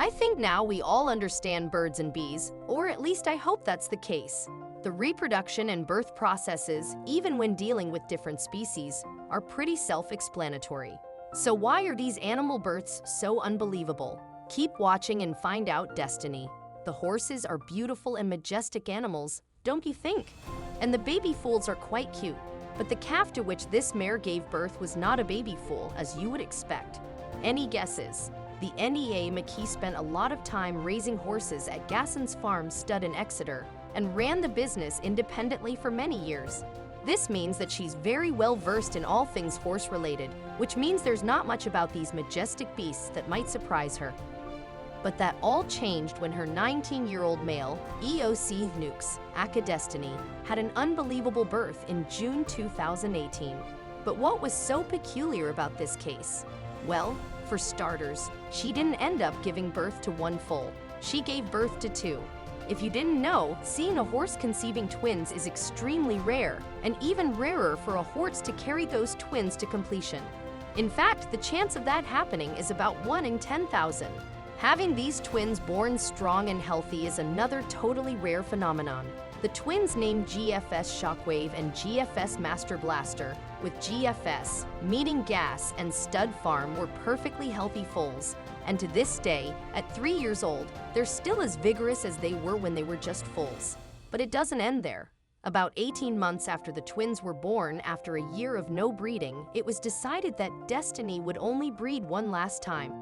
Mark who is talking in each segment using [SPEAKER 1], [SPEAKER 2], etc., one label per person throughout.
[SPEAKER 1] I think now we all understand birds and bees, or at least I hope that's the case. The reproduction and birth processes, even when dealing with different species, are pretty self-explanatory. So why are these animal births so unbelievable? Keep watching and find out, Destiny. The horses are beautiful and majestic animals, don't you think? And the baby foals are quite cute. But the calf to which this mare gave birth was not a baby foal, as you would expect. Any guesses? The NEA McKee spent a lot of time raising horses at Gasson's Farm Stud in Exeter and ran the business independently for many years. This means that she's very well versed in all things horse-related, which means there's not much about these majestic beasts that might surprise her. But that all changed when her 19-year-old male, EOC Nukes, Aka Destiny, had an unbelievable birth in June 2018. But what was so peculiar about this case? Well, for starters, she didn't end up giving birth to one foal. She gave birth to two. If you didn't know, seeing a horse conceiving twins is extremely rare, and even rarer for a horse to carry those twins to completion. In fact, the chance of that happening is about 1 in 10,000. Having these twins born strong and healthy is another totally rare phenomenon. The twins named GFS Shockwave and GFS Master Blaster, with GFS, meaning Gas, and Stud Farm were perfectly healthy foals, and to this day, at 3 years old, they're still as vigorous as they were when they were just foals. But it doesn't end there. About 18 months after the twins were born, after a year of no breeding, it was decided that Destiny would only breed one last time.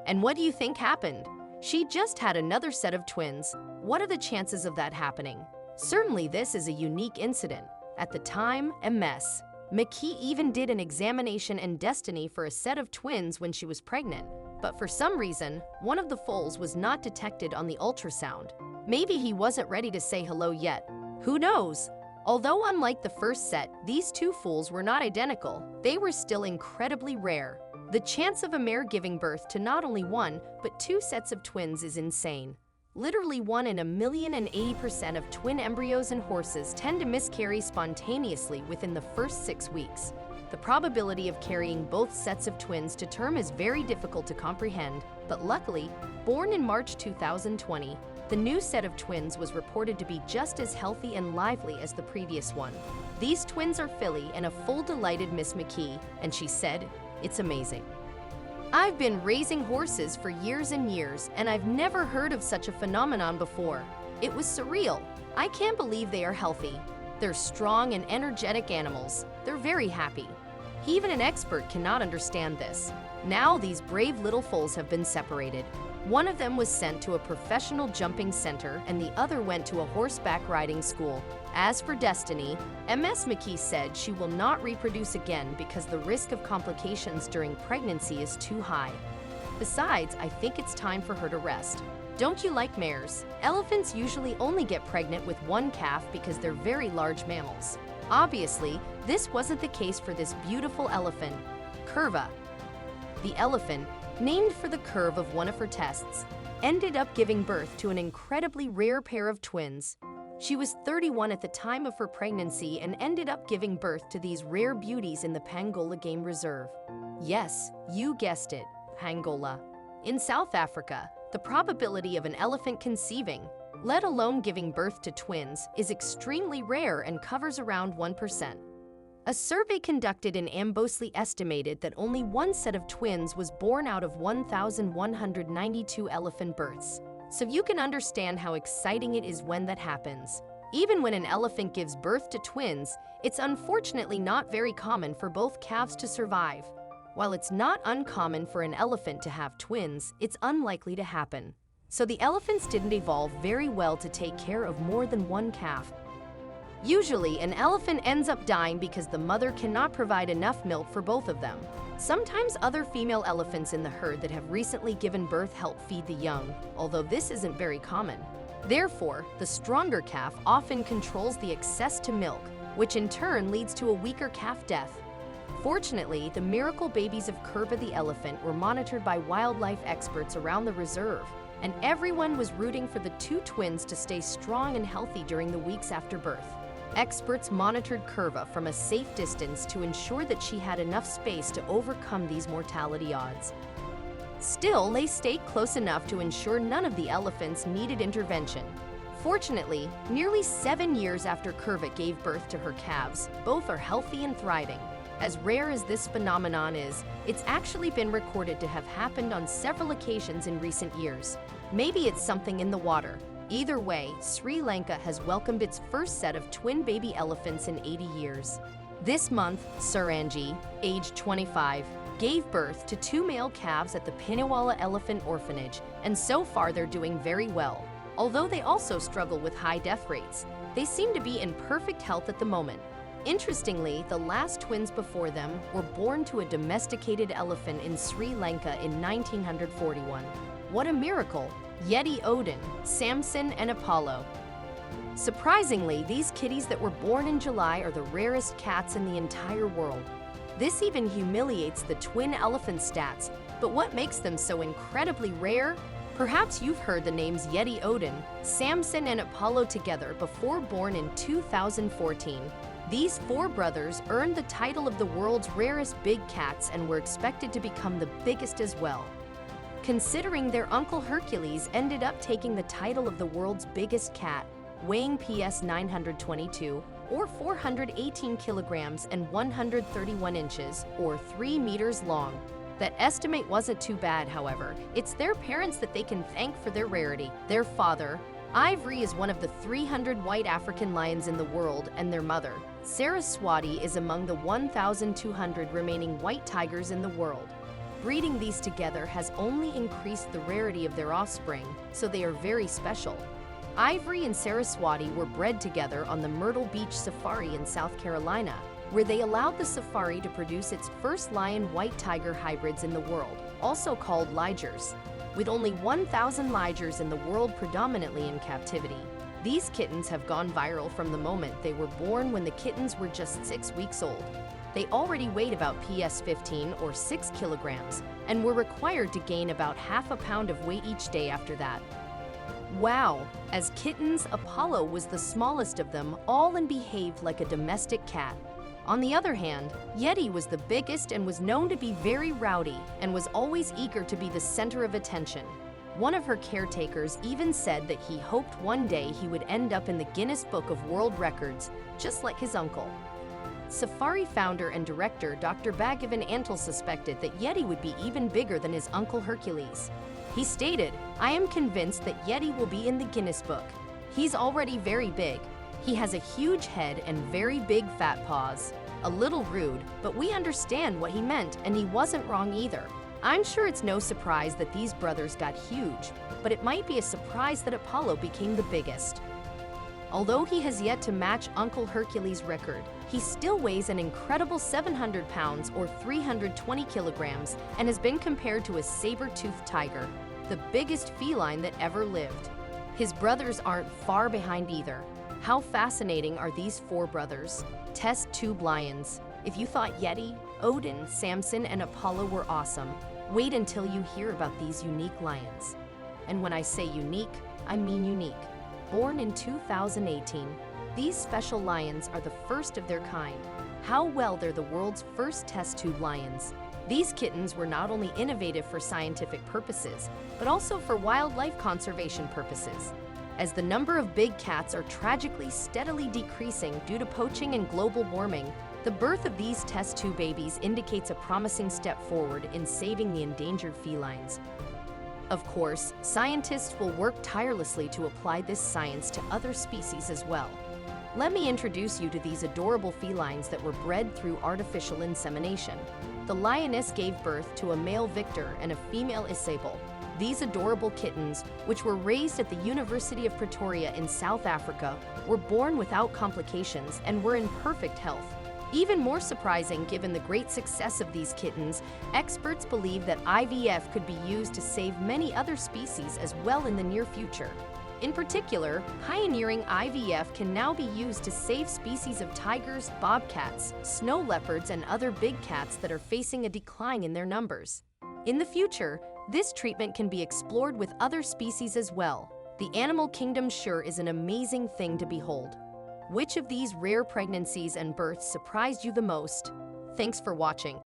[SPEAKER 1] And what do you think happened? She just had another set of twins. What are the chances of that happening? Certainly this is a unique incident. At the time, a mess. McKee even did an examination in Destiny for a set of twins when she was pregnant. But for some reason, one of the foals was not detected on the ultrasound. Maybe he wasn't ready to say hello yet. Who knows? Although unlike the first set, these two foals were not identical, they were still incredibly rare. The chance of a mare giving birth to not only one, but two sets of twins is insane. Literally 1 in 1,080,000% of twin embryos in horses tend to miscarry spontaneously within the first 6 weeks. The probability of carrying both sets of twins to term is very difficult to comprehend, but luckily, born in March 2020, the new set of twins was reported to be just as healthy and lively as the previous one. These twins are filly and a full delighted Miss McKee, and she said, "It's amazing. I've been raising horses for years and years, and I've never heard of such a phenomenon before. It was surreal. I can't believe they are healthy. They're strong and energetic animals. They're very happy. Even an expert cannot understand this. Now these brave little foals have been separated. One of them was sent to a professional jumping center and the other went to a horseback riding school. As for Destiny, Ms. McKee said she will not reproduce again because the risk of complications during pregnancy is too high. Besides, I think it's time for her to rest. Don't you like mares? Elephants usually only get pregnant with one calf because they're very large mammals. Obviously, this wasn't the case for this beautiful elephant, Curva. The elephant, named for the curve of one of her tests, ended up giving birth to an incredibly rare pair of twins. She was 31 at the time of her pregnancy and ended up giving birth to these rare beauties in the Pangola Game Reserve. Yes, you guessed it, Pangola. In South Africa, the probability of an elephant conceiving, let alone giving birth to twins, is extremely rare and covers around 1%. A survey conducted in Amboseli estimated that only one set of twins was born out of 1,192 elephant births. So you can understand how exciting it is when that happens. Even when an elephant gives birth to twins, it's unfortunately not very common for both calves to survive. While it's not uncommon for an elephant to have twins, it's unlikely to happen. So the elephants didn't evolve very well to take care of more than one calf. Usually, an elephant ends up dying because the mother cannot provide enough milk for both of them. Sometimes other female elephants in the herd that have recently given birth help feed the young, although this isn't very common. Therefore, the stronger calf often controls the access to milk, which in turn leads to a weaker calf death. Fortunately, the miracle babies of Curva the elephant were monitored by wildlife experts around the reserve, and everyone was rooting for the two twins to stay strong and healthy during the weeks after birth. Experts monitored Curva from a safe distance to ensure that she had enough space to overcome these mortality odds. Still, they stayed close enough to ensure none of the elephants needed intervention. Fortunately, nearly 7 years after Curvet gave birth to her calves, both are healthy and thriving. As rare as this phenomenon is, it's actually been recorded to have happened on several occasions in recent years. Maybe it's something in the water. Either way, Sri Lanka has welcomed its first set of twin baby elephants in 80 years. This month, Suranji, aged 25, gave birth to 2 male calves at the Pinawala Elephant Orphanage, and so far they're doing very well. Although they also struggle with high death rates, they seem to be in perfect health at the moment. Interestingly, the last twins before them were born to a domesticated elephant in Sri Lanka in 1941. What a miracle! Yeti Odin, Samson, and Apollo. Surprisingly, these kitties that were born in July are the rarest cats in the entire world. This even humiliates the twin elephant stats, but what makes them so incredibly rare? Perhaps you've heard the names Yeti Odin, Samson, and Apollo together before, born in 2014. These 4 brothers earned the title of the world's rarest big cats and were expected to become the biggest as well. Considering their uncle Hercules ended up taking the title of the world's biggest cat, weighing PS 922, or 418 kilograms and 131 inches, or 3 meters long. That estimate wasn't too bad, however. It's their parents that they can thank for their rarity. Their father, Ivory, is one of the 300 white African lions in the world, and their mother, Saraswati, is among the 1,200 remaining white tigers in the world. Breeding these together has only increased the rarity of their offspring, so they are very special. Ivory and Saraswati were bred together on the Myrtle Beach Safari in South Carolina, where they allowed the safari to produce its first lion-white tiger hybrids in the world, also called ligers. With only 1,000 ligers in the world predominantly in captivity, these kittens have gone viral from the moment they were born, when the kittens were just 6 weeks old. They already weighed about PS 15 or 6 kilograms and were required to gain about half a pound of weight each day after that. Wow! As kittens, Apollo was the smallest of them all and behaved like a domestic cat. On the other hand, Yeti was the biggest and was known to be very rowdy and was always eager to be the center of attention. One of her caretakers even said that he hoped one day he would end up in the Guinness Book of World Records, just like his uncle. Safari founder and director Dr. Bhagavan Antle suspected that Yeti would be even bigger than his uncle Hercules. He stated, "I am convinced that Yeti will be in the Guinness Book. He's already very big. He has a huge head and very big fat paws." A little rude, but we understand what he meant, and he wasn't wrong either. I'm sure it's no surprise that these brothers got huge, but it might be a surprise that Apollo became the biggest. Although he has yet to match Uncle Hercules' record, he still weighs an incredible 700 pounds or 320 kilograms and has been compared to a saber-toothed tiger, the biggest feline that ever lived. His brothers aren't far behind either. How fascinating are these 4 brothers? Test tube lions. If you thought Yeti, Odin, Samson, and Apollo were awesome, wait until you hear about these unique lions. And when I say unique, I mean unique. Born in 2018, these special lions are the first of their kind. How well, they're the world's first test tube lions. These kittens were not only innovative for scientific purposes, but also for wildlife conservation purposes. As the number of big cats are tragically steadily decreasing due to poaching and global warming, the birth of these test tube babies indicates a promising step forward in saving the endangered felines. Of course, scientists will work tirelessly to apply this science to other species as well. Let me introduce you to these adorable felines that were bred through artificial insemination. The lioness gave birth to a male Victor and a female Isabel. These adorable kittens, which were raised at the University of Pretoria in South Africa, were born without complications and were in perfect health. Even more surprising, given the great success of these kittens, experts believe that IVF could be used to save many other species as well in the near future. In particular, pioneering IVF can now be used to save species of tigers, bobcats, snow leopards, and other big cats that are facing a decline in their numbers. In the future, this treatment can be explored with other species as well. The animal kingdom sure is an amazing thing to behold. Which of these rare pregnancies and births surprised you the most? Thanks for watching.